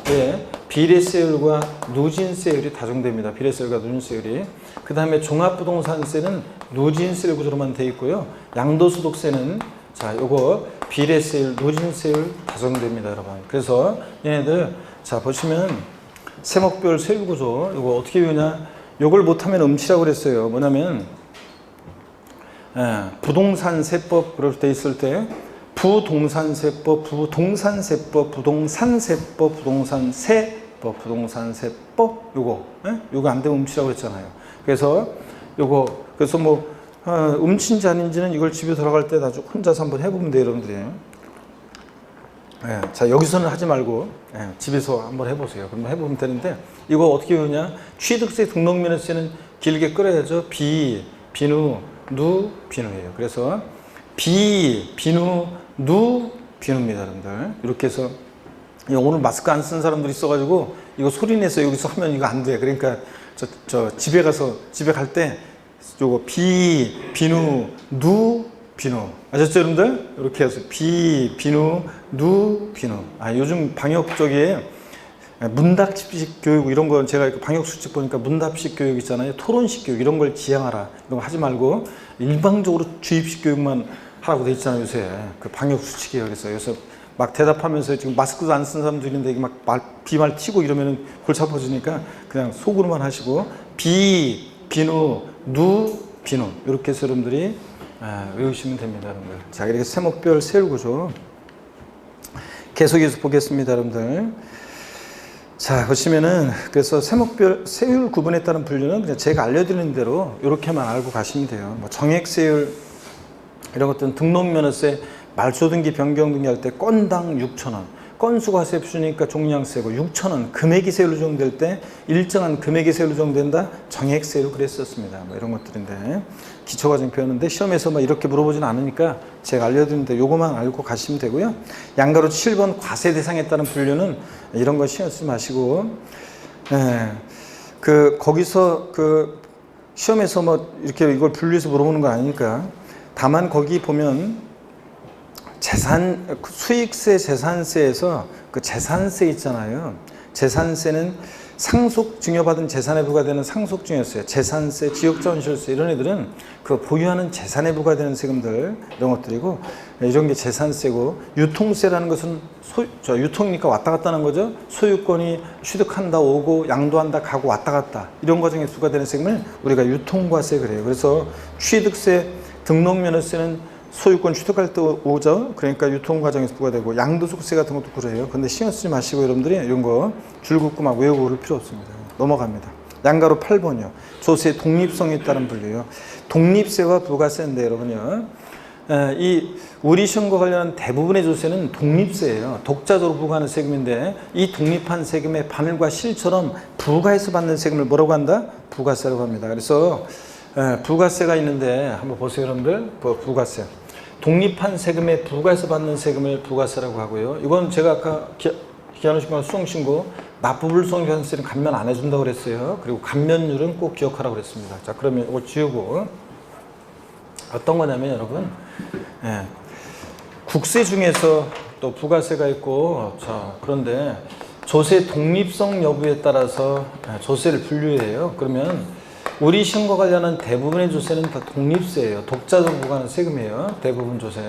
비례세율과 누진세율이 다정됩니다. 비례세율과 누진세율이. 그 다음에 종합부동산세는 누진세율 구조로만 되어 있고요. 양도소득세는 자 요거 비례세율, 누진세율 다정됩니다, 여러분. 그래서 얘네들 자 보시면 세목별 세율 구조 요거 어떻게 외우냐? 요걸 못하면 음치라고 그랬어요. 뭐냐면 부동산세법 그럴 때 있을 때 부동산세법, 부동산세법, 부동산세법 요거 안 되면 음치라고 했잖아요. 그래서 요거 그래서 뭐 음치인지 아닌지는 이걸 집에 들어갈 때 나중에 혼자서 한번 해보면 돼요, 여러분들이. 자 여기서는 하지 말고 집에서 한번 해보세요. 그러면 해보면 되는데 이거 어떻게 외우냐? 취득세, 등록면허세는 길게 끌어야죠. 비누, 비누예요. 그래서 비누, 비누입니다, 여러분들. 이렇게 해서 오늘 마스크 안 쓴 사람들이 있어가지고 이거 소리 내서 여기서 하면 이거 안 돼. 그러니까 집에 갈 때 요거 비누, 비누 아셨죠, 여러분들? 이렇게 해서 비누, 비누. 요즘 방역 쪽에 문답식 교육 이런 거 제가 방역 수칙 보니까 문답식 교육 있잖아요. 토론식 교육 이런 걸 지향하라. 이런 거 하지 말고 일방적으로 주입식 교육만 하라고 돼 있잖아요, 요새. 그 방역 수칙이에요. 그래서 막 대답하면서 지금 마스크도 안 쓴 사람도 있는데 막 비말 튀고 이러면은 골치 아파지니까 그냥 속으로만 하시고 비누, 비누 이렇게 해서 여러분들이 외우시면 됩니다, 여러분들. 자, 이렇게 세목별 세율 구조 계속해서 보겠습니다, 여러분들. 자, 보시면은 그래서 세목별 세율 구분에 따른 분류는 그냥 제가 알려드리는 대로 이렇게만 알고 가시면 돼요. 뭐 정액세율 이런 것들은 등록면허세, 말소등기 변경 등기 할 때 건당 6,000원, 건수과세 표준이니까 종량세고 6,000원 금액이 세율로 적용될 때 일정한 금액이 세율로 적용된다. 정액세율 그랬었습니다. 뭐 이런 것들인데 기초과정 배웠는데 시험에서 막 이렇게 물어보진 않으니까 제가 알려드리는데 요거만 알고 가시면 되고요. 양가로 7번 과세 대상에 따른 분류는 이런 거 신경 쓰지 마시고 거기서 시험에서 뭐 이렇게 이걸 분류해서 물어보는 거 아니니까 다만 거기 보면 수익세, 재산세에서 그 재산세 있잖아요. 재산세는 상속 증여받은 재산에 부과되는 상속 증여세, 재산세, 지역자원시설세 이런 애들은 그 보유하는 재산에 부과되는 세금들 이런 것들이고 이런 게 재산세고 유통세라는 것은 유통이니까 왔다 갔다 하는 거죠. 소유권이 취득한다 오고 양도한다 가고 왔다 갔다 이런 과정에 부과되는 세금을 우리가 유통과세 그래요. 그래서 취득세, 등록면허세는 소유권 취득할 때 오죠. 그러니까 유통 과정에서 부과되고 양도소득세 같은 것도 그래요. 근데 신경 쓰지 마시고 여러분들이 이런 거 줄 긋고 막 외우고 그럴 필요 없습니다. 넘어갑니다. 양가로 8번이요. 조세 독립성에 따른 분류요. 독립세와 부가세인데 여러분요. 우리 시험과 관련한 대부분의 조세는 독립세예요. 독자적으로 부과하는 세금인데 이 독립한 세금의 바늘과 실처럼 부과해서 받는 세금을 뭐라고 한다? 부가세라고 합니다. 그래서 부가세가 있는데 한번 보세요, 여러분들. 부가세. 독립한 세금에 부과해서 받는 세금을 부가세라고 하고요. 이건 제가 아까 기한후신고와 수송신고 납부불성교환세는 감면 안 해준다고 그랬어요. 그리고 감면율은 꼭 기억하라고 그랬습니다. 자, 그러면 이거 지우고 어떤 거냐면 여러분, 예, 국세 중에서 또 부가세가 있고, 자, 그런데 조세 독립성 여부에 따라서 조세를 분류해요. 그러면 우리 신고 관련한 대부분의 조세는 다 독립세예요. 독자적으로 부과하는 세금이에요. 대부분 조세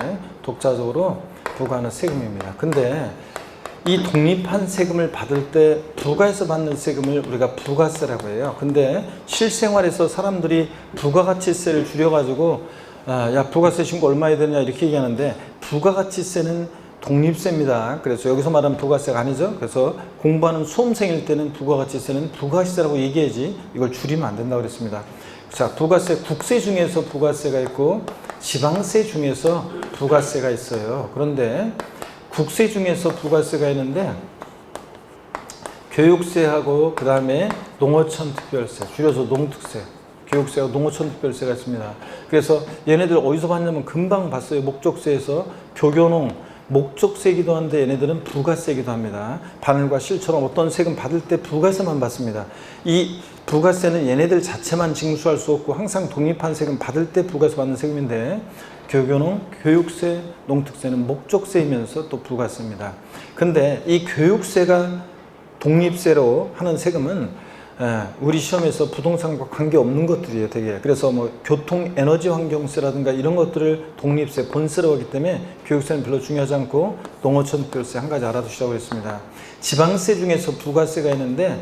독자적으로 부과하는 세금입니다. 근데 이 독립한 세금을 받을 때 부가해서 받는 세금을 우리가 부가세라고 해요. 근데 실생활에서 사람들이 부가가치세를 줄여가지고 야, 부가세 신고 얼마야 되냐 이렇게 얘기하는데, 부가가치세는 독립세입니다. 그래서 여기서 말하는 부가세가 아니죠. 그래서 공부하는 수험생일 때는 부가가치세는 부가세라고 얘기해야지 이걸 줄이면 안 된다고 그랬습니다. 자, 부가세, 국세 중에서 부가세가 있고 지방세 중에서 부가세가 있어요. 그런데 국세 중에서 부가세가 있는데 교육세하고 그 다음에 농어촌 특별세, 줄여서 농특세, 교육세하고 농어촌 특별세가 있습니다. 그래서 얘네들 어디서 봤냐면 금방 봤어요. 목적세에서 교교농 목적세이기도 한데 얘네들은 부가세이기도 합니다. 바늘과 실처럼 어떤 세금 받을 때 부가세만 받습니다. 이 부가세는 얘네들 자체만 징수할 수 없고 항상 독립한 세금 받을 때 부가세 받는 세금인데, 교교농, 교육세, 농특세는 목적세이면서 또 부가세입니다. 근데 이 교육세가 독립세로 하는 세금은 우리 시험에서 부동산과 관계없는 것들이에요, 되게. 그래서 뭐 교통 에너지 환경세라든가 이런 것들을 독립세, 본세라고 하기 때문에 교육세는 별로 중요하지 않고 농어촌 특별세 한 가지 알아두시라고 했습니다. 지방세 중에서 부가세가 있는데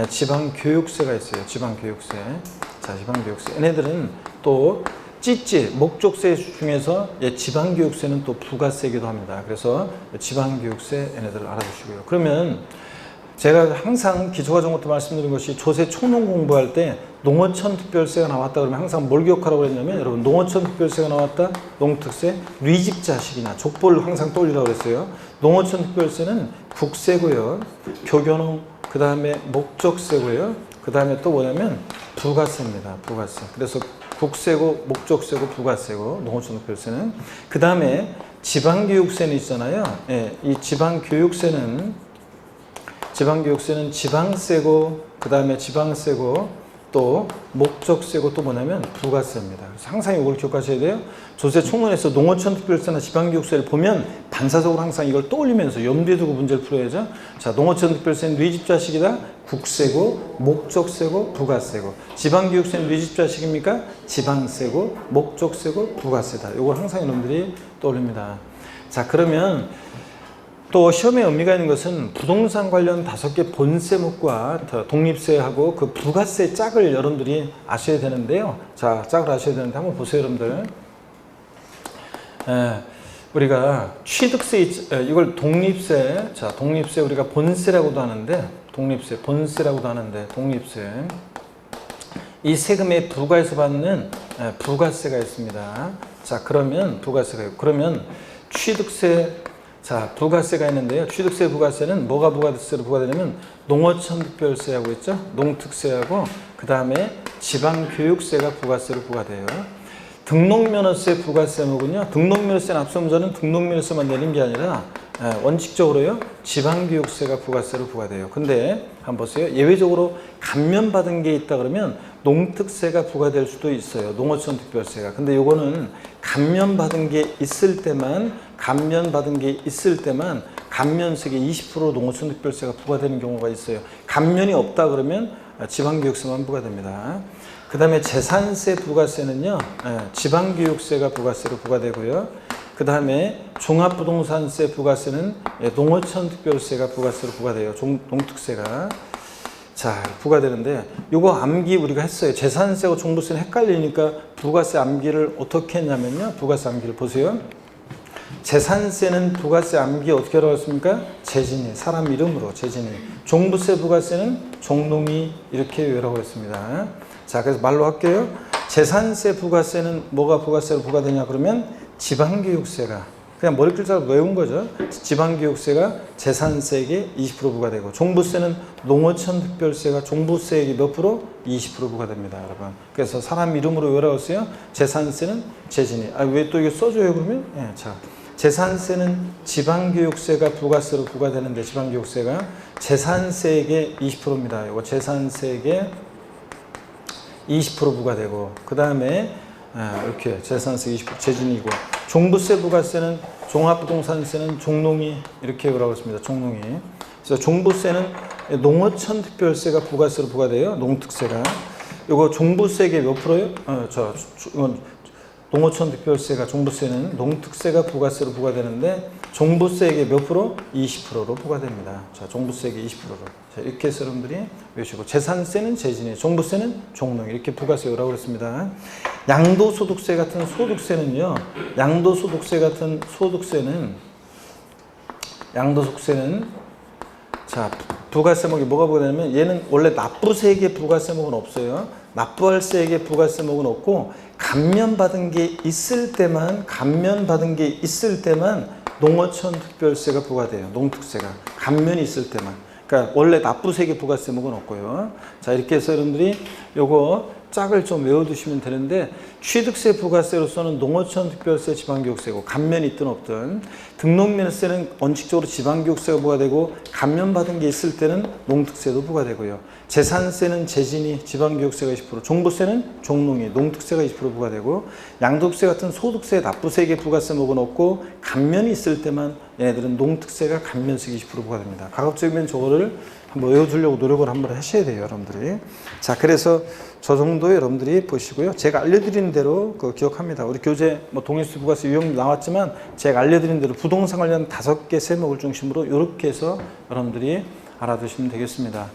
지방교육세가 있어요. 지방교육세. 자, 지방교육세. 얘네들은 또 찌찌, 목적세 중에서 지방교육세는 또 부가세이기도 합니다. 그래서 지방교육세 얘네들을 알아두시고요. 그러면 제가 항상 기초과정 때 말씀드린 것이 조세 총론 공부할 때 농어촌 특별세가 나왔다 그러면 항상 뭘 기억하라고 그랬냐면, 여러분 농어촌 특별세가 나왔다, 농특세, 리집자식이나 족보를 항상 떠올리라고 그랬어요. 농어촌 특별세는 국세고요, 교교농, 그 다음에 목적세고요, 그 다음에 또 뭐냐면 부가세입니다. 부가세. 그래서 국세고 목적세고 부가세고 농어촌 특별세는. 그 다음에 지방교육세는 있잖아요. 예, 이 지방교육세는 지방세고, 그 다음에 지방세고, 또 목적세고, 또 뭐냐면 부가세입니다. 그래서 항상 이걸 기억하셔야 돼요. 조세 총론에서 농어촌 특별세나 지방교육세를 보면 반사적으로 항상 이걸 떠올리면서 염두에 두고 문제를 풀어야죠. 자, 농어촌 특별세는 뇌집자식이다. 국세고, 목적세고, 부가세고. 지방교육세는 뇌집자식입니까? 지방세고, 목적세고, 부가세다. 이걸 항상 여러분들이 떠올립니다. 자, 그러면 또 시험에 의미가 있는 것은 부동산 관련 5개 본세목과 독립세하고 그 부가세 짝을 여러분들이 아셔야 되는데요. 자, 짝을 아셔야 되는데 한번 보세요, 여러분들. 우리가 취득세, 이걸 독립세, 자, 독립세 우리가 본세라고도 하는데, 독립세, 본세라고도 하는데, 독립세. 이 세금에 부과해서 받는 부가세가 있습니다. 자, 그러면 부가세가 있고, 그러면 취득세, 자, 부가세가 있는데요. 취득세, 부가세는 뭐가 부가세로 부과되냐면 농어촌 특별세하고 있죠. 농특세하고 그 다음에 지방교육세가 부가세로 부과돼요. 등록면허세 부가세목은요. 등록면허세는 앞서 문제는 등록면허세만 내는 게 아니라 원칙적으로요. 지방교육세가 부가세로 부과돼요. 근데 한번 보세요. 예외적으로 감면받은 게 있다 그러면 농특세가 부과될 수도 있어요. 농어촌 특별세가. 근데 요거는 감면받은 게 있을 때만 감면세계 20% 농어촌 특별세가 부과되는 경우가 있어요. 감면이 없다 그러면 지방교육세만 부과됩니다. 그 다음에 재산세 부가세는요, 지방교육세가 부가세로 부과되고요. 그 다음에 종합부동산세 부가세는 농어촌 특별세가 부가세로 부과돼요. 농특세가. 자, 부과되는데 요거 암기 우리가 했어요. 재산세하고 종부세는 헷갈리니까 부가세 암기를 어떻게 했냐면요. 부가세 암기를 보세요. 재산세는 부가세 암기 어떻게 하라고 했습니까? 재진이, 사람 이름으로 재진이. 종부세 부가세는 종농이 이렇게 외우라고 했습니다. 자, 그래서 말로 할게요. 재산세 부가세는 뭐가 부가세로 부과되냐 그러면 지방교육세가, 그냥 머리 글자로 외운 거죠. 지방교육세가 재산세에게 20% 부과되고, 종부세는 농어촌 특별세가 종부세에게 몇 프로? 20% 부과됩니다, 여러분. 그래서 사람 이름으로 외우라고 했어요. 재산세는 재진이. 왜 또 이게 써줘요, 그러면? 자. 재산세는 지방교육세가 부가세로 부과되는데, 지방교육세가. 재산세액의 20%입니다. 이거 재산세액의 20% 부과되고, 그 다음에 이렇게 재산세 20% 재진이고, 종부세 부가세는 종합부동산세는 종농이 이렇게 오라고 했습니다. 종농이. 그래서 종부세는 농어촌 특별세가 부가세로 부과돼요. 농특세가. 이거 종부세액의 몇 프로요? 농어촌 특별세가 종부세는 농특세가 부가세로 부과되는데 종부세액의 몇 프로? 20%로 부과됩니다. 자, 종부세액의 20%로. 자, 이렇게 해서 여러분들이 외우시고, 재산세는 재진이, 종부세는 종농 이렇게 부가세라고 그랬습니다. 양도소득세 같은 소득세는요. 양도소득세는 자, 부가세목이 뭐가 부과되냐면, 얘는 원래 납부세액의 부가세목은 없어요. 납부할 세액의 부가세목은 없고, 감면받은 게 있을 때만 농어촌 특별세가 부과돼요. 농특세가 감면이 있을 때만. 그러니까 원래 납부세액의 부가세목은 없고요. 자, 이렇게 해서 여러분들이 요거 짝을 좀 외워두시면 되는데, 취득세 부가세로서는 농어촌 특별세 지방교육세고, 감면이 있든 없든, 등록면세는 원칙적으로 지방교육세가 부과되고, 감면받은 게 있을 때는 농특세도 부과되고요. 재산세는 재진이, 지방교육세가 20%, 종부세는 종농이, 농특세가 20% 부과되고, 양도세 같은 소득세, 납부세액의 부가세목은 없고, 감면이 있을 때만 얘네들은 농특세가 감면세가 20% 부과됩니다. 가급적이면 저거를 한번 외워두려고 노력을 한번 하셔야 돼요, 여러분들이. 자, 그래서 저 정도 여러분들이 보시고요. 제가 알려드린 대로 기억합니다. 우리 교재 동일세 부가세 유형 나왔지만, 제가 알려드린 대로 부동산 관련 5개 세목을 중심으로 이렇게 해서 여러분들이 알아두시면 되겠습니다.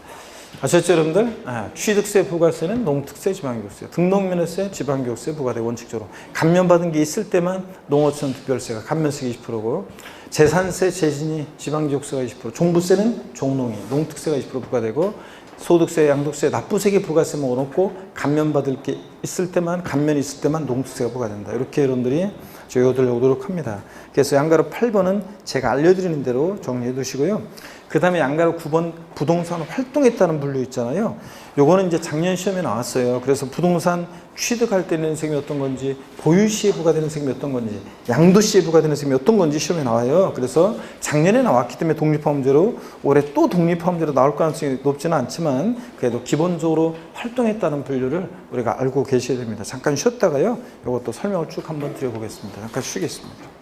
아셨죠, 여러분들? 취득세 부가세는 농특세 지방교육세, 등록면허세 지방교육세 부과되고, 원칙적으로 감면받은 게 있을 때만 농어촌 특별세가 감면세가 20%고, 재산세 재진이 지방교육세가 20%, 종부세는 종농이 농특세가 20% 부과되고, 소득세, 양도세, 납부세액의 부가세목은 없고, 감면받을 게 있을 때만, 감면이 있을 때만 농특세가 부과된다. 이렇게 여러분들이 외워두려고 노력합니다. 그래서 양가로 8번은 제가 알려드리는 대로 정리해 두시고요. 그 다음에 양가로 9번 부동산 활동에 따른 분류 있잖아요. 요거는 이제 작년 시험에 나왔어요. 그래서 부동산 취득할 때 내는 세금이 어떤 건지, 보유 시에 부과되는 세금이 어떤 건지, 양도 시에 부과되는 세금이 어떤 건지 시험에 나와요. 그래서 작년에 나왔기 때문에 독립화 문제로, 올해 또 독립화 문제로 나올 가능성이 높지는 않지만, 그래도 기본적으로 활동에 따른 분류를 우리가 알고 계셔야 됩니다. 잠깐 쉬었다가요, 요것도 설명을 쭉 한번 드려보겠습니다. 잠깐 쉬겠습니다.